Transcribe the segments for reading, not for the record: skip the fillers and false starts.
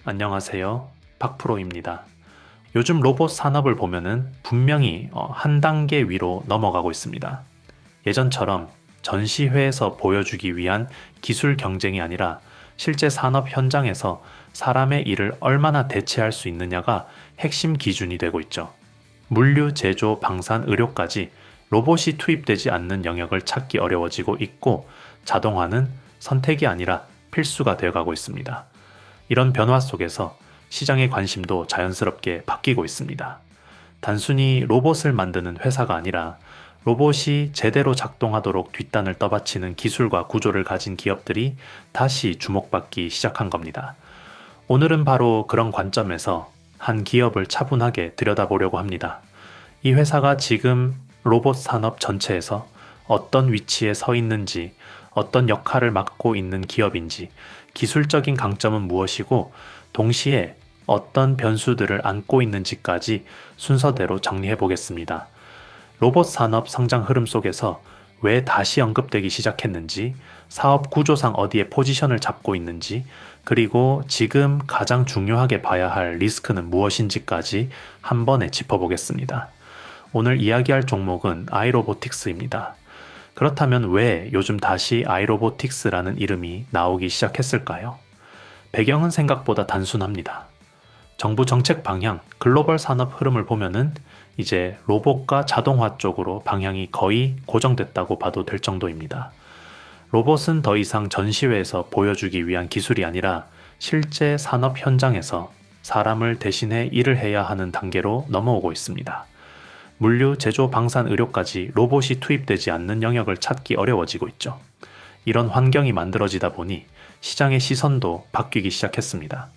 안녕하세요. 박프로입니다. 요즘 로봇 산업을 보면은 분명히 한 단계 위로 넘어가고 있습니다. 예전처럼 전시회에서 보여주기 위한 기술 경쟁이 아니라 실제 산업 현장에서 사람의 일을 얼마나 대체할 수 있느냐가 핵심 기준이 되고 있죠. 물류, 제조, 방산, 의료까지 로봇이 투입되지 않는 영역을 찾기 어려워지고 있고 자동화는 선택이 아니라 필수가 되어가고 있습니다. 이런 변화 속에서 시장의 관심도 자연스럽게 바뀌고 있습니다. 단순히 로봇을 만드는 회사가 아니라 로봇이 제대로 작동하도록 뒷단을 떠받치는 기술과 구조를 가진 기업들이 다시 주목받기 시작한 겁니다. 오늘은 바로 그런 관점에서 한 기업을 차분하게 들여다보려고 합니다. 이 회사가 지금 로봇 산업 전체에서 어떤 위치에 서 있는지, 어떤 역할을 맡고 있는 기업인지, 기술적인 강점은 무엇이고, 동시에 어떤 변수들을 안고 있는지까지 순서대로 정리해 보겠습니다. 로봇 산업 성장 흐름 속에서 왜 다시 언급되기 시작했는지, 사업 구조상 어디에 포지션을 잡고 있는지, 그리고 지금 가장 중요하게 봐야 할 리스크는 무엇인지까지 한 번에 짚어보겠습니다. 오늘 이야기할 종목은 아이로보틱스입니다. 그렇다면 왜 요즘 다시 아이로보틱스라는 이름이 나오기 시작했을까요? 배경은 생각보다 단순합니다. 정부 정책 방향, 글로벌 산업 흐름을 보면은 이제 로봇과 자동화 쪽으로 방향이 거의 고정됐다고 봐도 될 정도입니다. 로봇은 더 이상 전시회에서 보여주기 위한 기술이 아니라 실제 산업 현장에서 사람을 대신해 일을 해야 하는 단계로 넘어오고 있습니다. 물류, 제조, 방산, 의료까지 로봇이 투입되지 않는 영역을 찾기 어려워지고 있죠. 이런 환경이 만들어지다 보니 시장의 시선도 바뀌기 시작했습니다.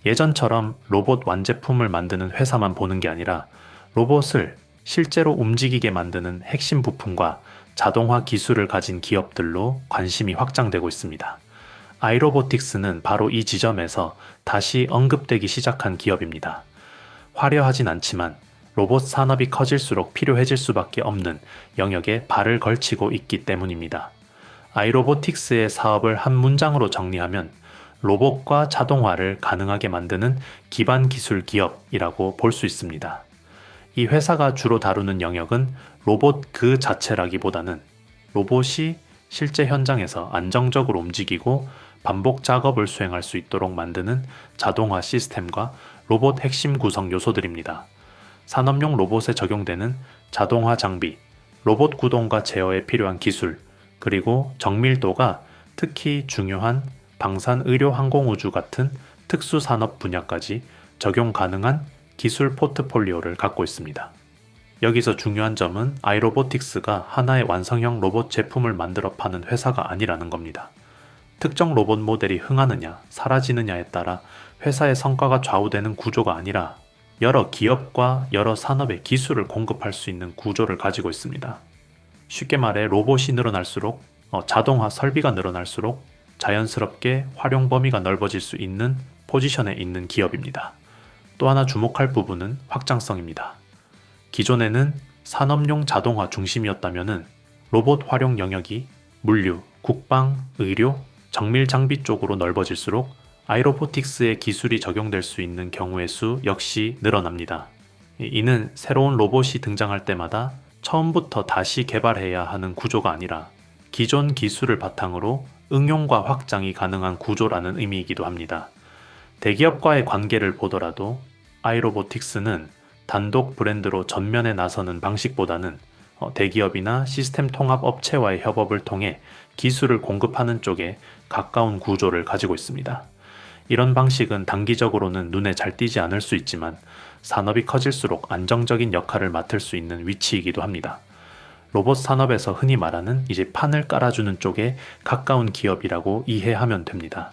예전처럼 로봇 완제품을 만드는 회사만 보는 게 아니라 로봇을 실제로 움직이게 만드는 핵심 부품과 자동화 기술을 가진 기업들로 관심이 확장되고 있습니다. 아이로보틱스는 바로 이 지점에서 다시 언급되기 시작한 기업입니다. 화려하진 않지만 로봇 산업이 커질수록 필요해질 수밖에 없는 영역에 발을 걸치고 있기 때문입니다. 아이로보틱스의 사업을 한 문장으로 정리하면 로봇과 자동화를 가능하게 만드는 기반 기술 기업이라고 볼 수 있습니다. 이 회사가 주로 다루는 영역은 로봇 그 자체라기보다는 로봇이 실제 현장에서 안정적으로 움직이고 반복 작업을 수행할 수 있도록 만드는 자동화 시스템과 로봇 핵심 구성 요소들입니다. 산업용 로봇에 적용되는 자동화 장비, 로봇 구동과 제어에 필요한 기술, 그리고 정밀도가 특히 중요한 방산, 의료, 항공우주 같은 특수 산업 분야까지 적용 가능한 기술 포트폴리오를 갖고 있습니다. 여기서 중요한 점은 아이로보틱스가 하나의 완성형 로봇 제품을 만들어 파는 회사가 아니라는 겁니다. 특정 로봇 모델이 흥하느냐, 사라지느냐에 따라 회사의 성과가 좌우되는 구조가 아니라 여러 기업과 여러 산업의 기술을 공급할 수 있는 구조를 가지고 있습니다. 쉽게 말해 로봇이 늘어날수록 자동화 설비가 늘어날수록 자연스럽게 활용 범위가 넓어질 수 있는 포지션에 있는 기업입니다. 또 하나 주목할 부분은 확장성입니다. 기존에는 산업용 자동화 중심이었다면 로봇 활용 영역이 물류, 국방, 의료, 정밀 장비 쪽으로 넓어질수록 아이로보틱스의 기술이 적용될 수 있는 경우의 수 역시 늘어납니다. 이는 새로운 로봇이 등장할 때마다 처음부터 다시 개발해야 하는 구조가 아니라 기존 기술을 바탕으로 응용과 확장이 가능한 구조라는 의미이기도 합니다. 대기업과의 관계를 보더라도 아이로보틱스는 단독 브랜드로 전면에 나서는 방식보다는 대기업이나 시스템 통합 업체와의 협업을 통해 기술을 공급하는 쪽에 가까운 구조를 가지고 있습니다. 이런 방식은 단기적으로는 눈에 잘 띄지 않을 수 있지만 산업이 커질수록 안정적인 역할을 맡을 수 있는 위치이기도 합니다. 로봇 산업에서 흔히 말하는 이제 판을 깔아주는 쪽에 가까운 기업이라고 이해하면 됩니다.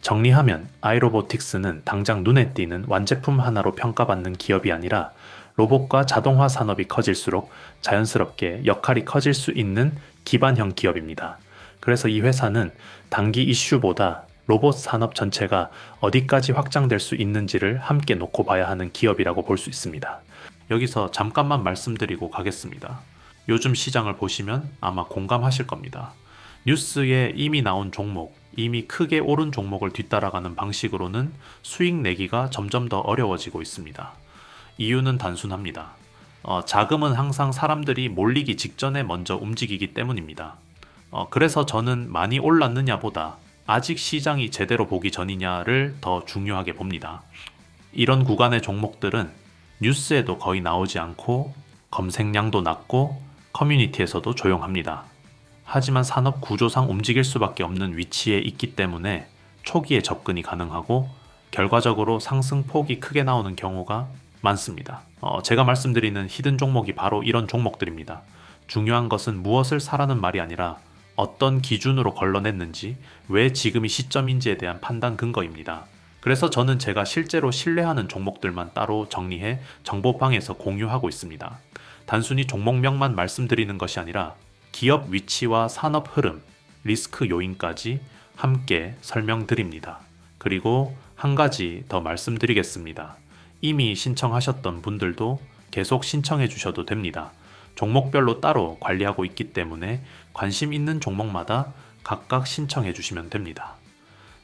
정리하면 아이로보틱스는 당장 눈에 띄는 완제품 하나로 평가받는 기업이 아니라 로봇과 자동화 산업이 커질수록 자연스럽게 역할이 커질 수 있는 기반형 기업입니다. 그래서 이 회사는 단기 이슈보다 로봇 산업 전체가 어디까지 확장될 수 있는지를 함께 놓고 봐야 하는 기업이라고 볼 수 있습니다. 여기서 잠깐만 말씀드리고 가겠습니다. 요즘 시장을 보시면 아마 공감하실 겁니다. 뉴스에 이미 나온 종목, 이미 크게 오른 종목을 뒤따라가는 방식으로는 수익 내기가 점점 더 어려워지고 있습니다. 이유는 단순합니다. 자금은 항상 사람들이 몰리기 직전에 먼저 움직이기 때문입니다. 그래서 저는 많이 올랐느냐보다 아직 시장이 제대로 보기 전이냐를 더 중요하게 봅니다. 이런 구간의 종목들은 뉴스에도 거의 나오지 않고 검색량도 낮고 커뮤니티에서도 조용합니다. 하지만 산업 구조상 움직일 수밖에 없는 위치에 있기 때문에 초기에 접근이 가능하고 결과적으로 상승폭이 크게 나오는 경우가 많습니다. 제가 말씀드리는 히든 종목이 바로 이런 종목들입니다. 중요한 것은 무엇을 사라는 말이 아니라 어떤 기준으로 걸러냈는지, 왜 지금이 시점인지에 대한 판단 근거입니다. 그래서 저는 제가 실제로 신뢰하는 종목들만 따로 정리해 정보방에서 공유하고 있습니다. 단순히 종목명만 말씀드리는 것이 아니라 기업 위치와 산업 흐름, 리스크 요인까지 함께 설명드립니다. 그리고 한 가지 더 말씀드리겠습니다. 이미 신청하셨던 분들도 계속 신청해 주셔도 됩니다. 종목별로 따로 관리하고 있기 때문에 관심 있는 종목마다 각각 신청해 주시면 됩니다.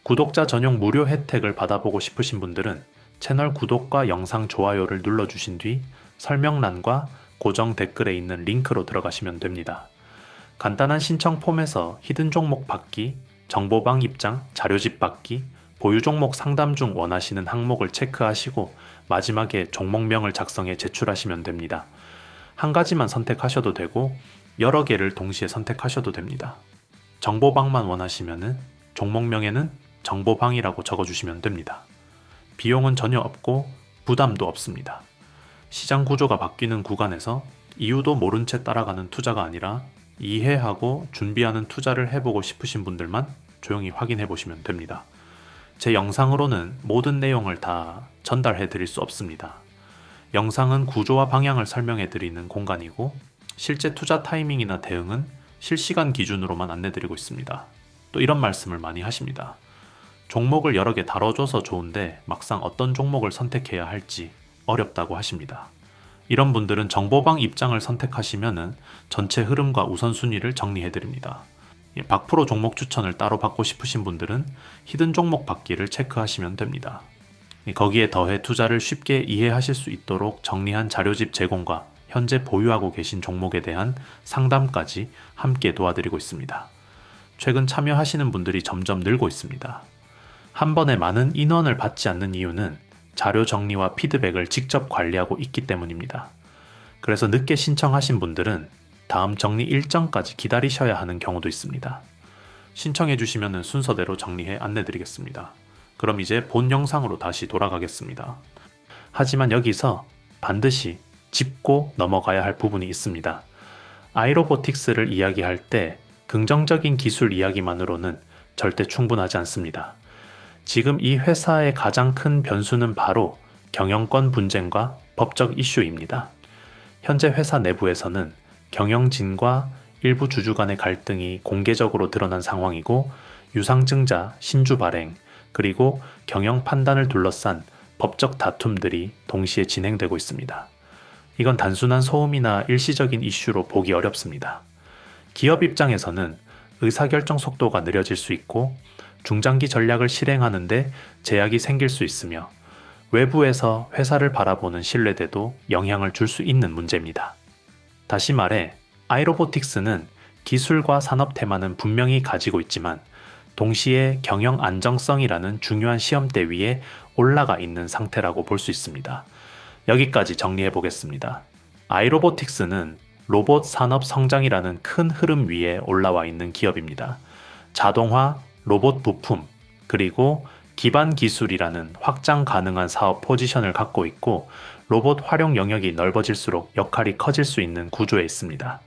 구독자 전용 무료 혜택을 받아보고 싶으신 분들은 채널 구독과 영상 좋아요를 눌러주신 뒤 설명란과 고정 댓글에 있는 링크로 들어가시면 됩니다. 간단한 신청 폼에서 히든 종목 받기, 정보방 입장, 자료집 받기, 보유 종목 상담 중 원하시는 항목을 체크하시고 마지막에 종목명을 작성해 제출하시면 됩니다. 한 가지만 선택하셔도 되고 여러 개를 동시에 선택하셔도 됩니다. 정보방만 원하시면 종목명에는 정보방이라고 적어주시면 됩니다. 비용은 전혀 없고 부담도 없습니다. 시장 구조가 바뀌는 구간에서 이유도 모른 채 따라가는 투자가 아니라 이해하고 준비하는 투자를 해보고 싶으신 분들만 조용히 확인해 보시면 됩니다. 제 영상으로는 모든 내용을 다 전달해 드릴 수 없습니다. 영상은 구조와 방향을 설명해 드리는 공간이고 실제 투자 타이밍이나 대응은 실시간 기준으로만 안내 드리고 있습니다. 또 이런 말씀을 많이 하십니다. 종목을 여러 개 다뤄줘서 좋은데 막상 어떤 종목을 선택해야 할지 어렵다고 하십니다. 이런 분들은 정보방 입장을 선택하시면 전체 흐름과 우선순위를 정리해 드립니다. 박프로 종목 추천을 따로 받고 싶으신 분들은 히든 종목 받기를 체크하시면 됩니다. 거기에 더해 투자를 쉽게 이해하실 수 있도록 정리한 자료집 제공과 현재 보유하고 계신 종목에 대한 상담까지 함께 도와드리고 있습니다. 최근 참여하시는 분들이 점점 늘고 있습니다. 한 번에 많은 인원을 받지 않는 이유는 자료 정리와 피드백을 직접 관리하고 있기 때문입니다. 그래서 늦게 신청하신 분들은 다음 정리 일정까지 기다리셔야 하는 경우도 있습니다. 신청해 주시면 순서대로 정리해 안내드리겠습니다. 그럼 이제 본 영상으로 다시 돌아가겠습니다. 하지만 여기서 반드시 짚고 넘어가야 할 부분이 있습니다. 아이로보틱스를 이야기할 때 긍정적인 기술 이야기만으로는 절대 충분하지 않습니다. 지금 이 회사의 가장 큰 변수는 바로 경영권 분쟁과 법적 이슈입니다. 현재 회사 내부에서는 경영진과 일부 주주 간의 갈등이 공개적으로 드러난 상황이고 유상증자, 신주 발행, 그리고 경영 판단을 둘러싼 법적 다툼들이 동시에 진행되고 있습니다. 이건 단순한 소음이나 일시적인 이슈로 보기 어렵습니다. 기업 입장에서는 의사결정 속도가 느려질 수 있고 중장기 전략을 실행하는데 제약이 생길 수 있으며 외부에서 회사를 바라보는 신뢰도에도 영향을 줄 수 있는 문제입니다. 다시 말해 아이로보틱스는 기술과 산업 테마는 분명히 가지고 있지만 동시에 경영 안정성이라는 중요한 시험대 위에 올라가 있는 상태라고 볼 수 있습니다. 여기까지 정리해 보겠습니다. 아이로보틱스는 로봇 산업 성장이라는 큰 흐름 위에 올라와 있는 기업입니다. 자동화, 로봇 부품, 그리고 기반 기술이라는 확장 가능한 사업 포지션을 갖고 있고 로봇 활용 영역이 넓어질수록 역할이 커질 수 있는 구조에 있습니다.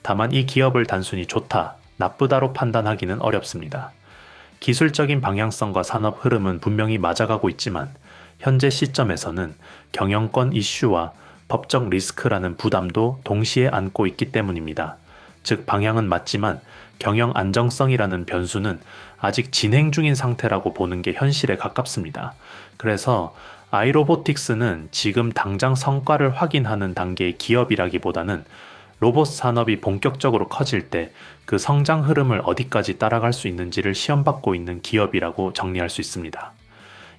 다만 이 기업을 단순히 좋다, 나쁘다로 판단하기는 어렵습니다. 기술적인 방향성과 산업 흐름은 분명히 맞아가고 있지만 현재 시점에서는 경영권 이슈와 법적 리스크라는 부담도 동시에 안고 있기 때문입니다. 즉 방향은 맞지만 경영 안정성이라는 변수는 아직 진행 중인 상태라고 보는 게 현실에 가깝습니다. 그래서 아이로보틱스는 지금 당장 성과를 확인하는 단계의 기업이라기보다는 로봇 산업이 본격적으로 커질 때 그 성장 흐름을 어디까지 따라갈 수 있는지를 시험받고 있는 기업이라고 정리할 수 있습니다.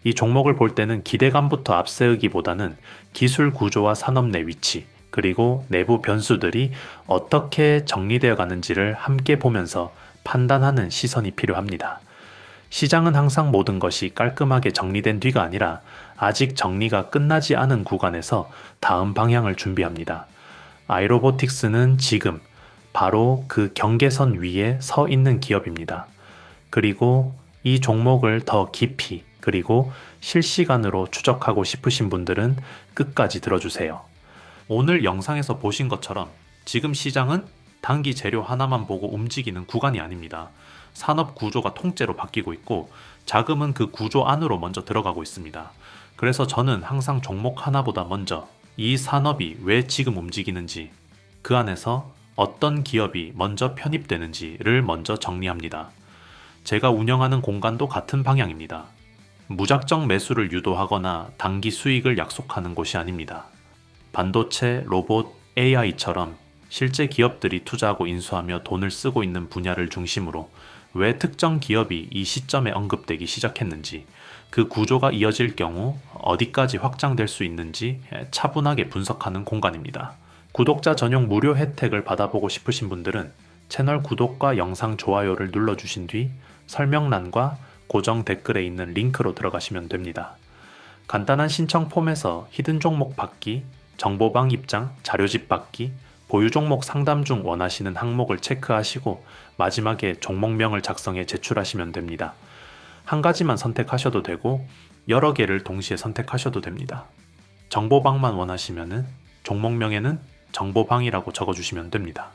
이 종목을 볼 때는 기대감부터 앞세우기보다는 기술 구조와 산업 내 위치, 그리고 내부 변수들이 어떻게 정리되어 가는지를 함께 보면서 판단하는 시선이 필요합니다. 시장은 항상 모든 것이 깔끔하게 정리된 뒤가 아니라 아직 정리가 끝나지 않은 구간에서 다음 방향을 준비합니다. 아이로보틱스는 지금 바로 그 경계선 위에 서 있는 기업입니다. 그리고 이 종목을 더 깊이 그리고 실시간으로 추적하고 싶으신 분들은 끝까지 들어주세요. 오늘 영상에서 보신 것처럼 지금 시장은 단기 재료 하나만 보고 움직이는 구간이 아닙니다. 산업 구조가 통째로 바뀌고 있고 자금은 그 구조 안으로 먼저 들어가고 있습니다. 그래서 저는 항상 종목 하나보다 먼저 이 산업이 왜 지금 움직이는지, 그 안에서 어떤 기업이 먼저 편입되는지를 먼저 정리합니다. 제가 운영하는 공간도 같은 방향입니다. 무작정 매수를 유도하거나 단기 수익을 약속하는 곳이 아닙니다. 반도체, 로봇, AI처럼 실제 기업들이 투자하고 인수하며 돈을 쓰고 있는 분야를 중심으로 왜 특정 기업이 이 시점에 언급되기 시작했는지, 그 구조가 이어질 경우 어디까지 확장될 수 있는지 차분하게 분석하는 공간입니다. 구독자 전용 무료 혜택을 받아보고 싶으신 분들은 채널 구독과 영상 좋아요를 눌러주신 뒤 설명란과 고정 댓글에 있는 링크로 들어가시면 됩니다. 간단한 신청 폼에서 히든 종목 받기, 정보방 입장, 자료집 받기, 보유 종목 상담 중 원하시는 항목을 체크하시고 마지막에 종목명을 작성해 제출하시면 됩니다. 한 가지만 선택하셔도 되고 여러 개를 동시에 선택하셔도 됩니다. 정보방만 원하시면은 종목명에는 정보방이라고 적어주시면 됩니다.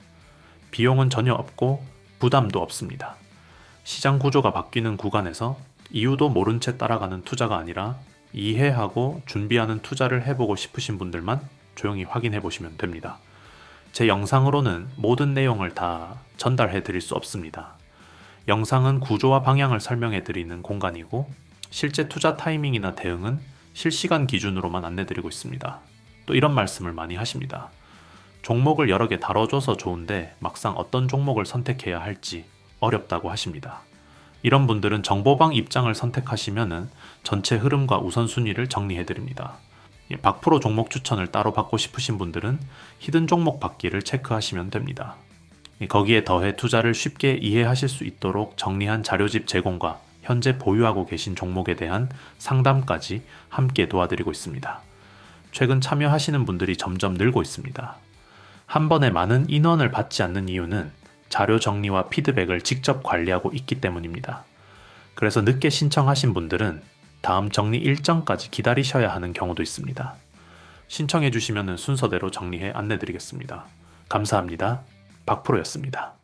비용은 전혀 없고 부담도 없습니다. 시장 구조가 바뀌는 구간에서 이유도 모른 채 따라가는 투자가 아니라 이해하고 준비하는 투자를 해보고 싶으신 분들만 조용히 확인해 보시면 됩니다. 제 영상으로는 모든 내용을 다 전달해 드릴 수 없습니다. 영상은 구조와 방향을 설명해 드리는 공간이고 실제 투자 타이밍이나 대응은 실시간 기준으로만 안내 드리고 있습니다. 또 이런 말씀을 많이 하십니다. 종목을 여러 개 다뤄줘서 좋은데 막상 어떤 종목을 선택해야 할지 어렵다고 하십니다. 이런 분들은 정보방 입장을 선택하시면 전체 흐름과 우선순위를 정리해 드립니다. 박프로 종목 추천을 따로 받고 싶으신 분들은 히든 종목 받기를 체크하시면 됩니다. 거기에 더해 투자를 쉽게 이해하실 수 있도록 정리한 자료집 제공과 현재 보유하고 계신 종목에 대한 상담까지 함께 도와드리고 있습니다. 최근 참여하시는 분들이 점점 늘고 있습니다. 한 번에 많은 인원을 받지 않는 이유는 자료 정리와 피드백을 직접 관리하고 있기 때문입니다. 그래서 늦게 신청하신 분들은 다음 정리 일정까지 기다리셔야 하는 경우도 있습니다. 신청해 주시면 순서대로 정리해 안내드리겠습니다. 감사합니다. 박프로였습니다.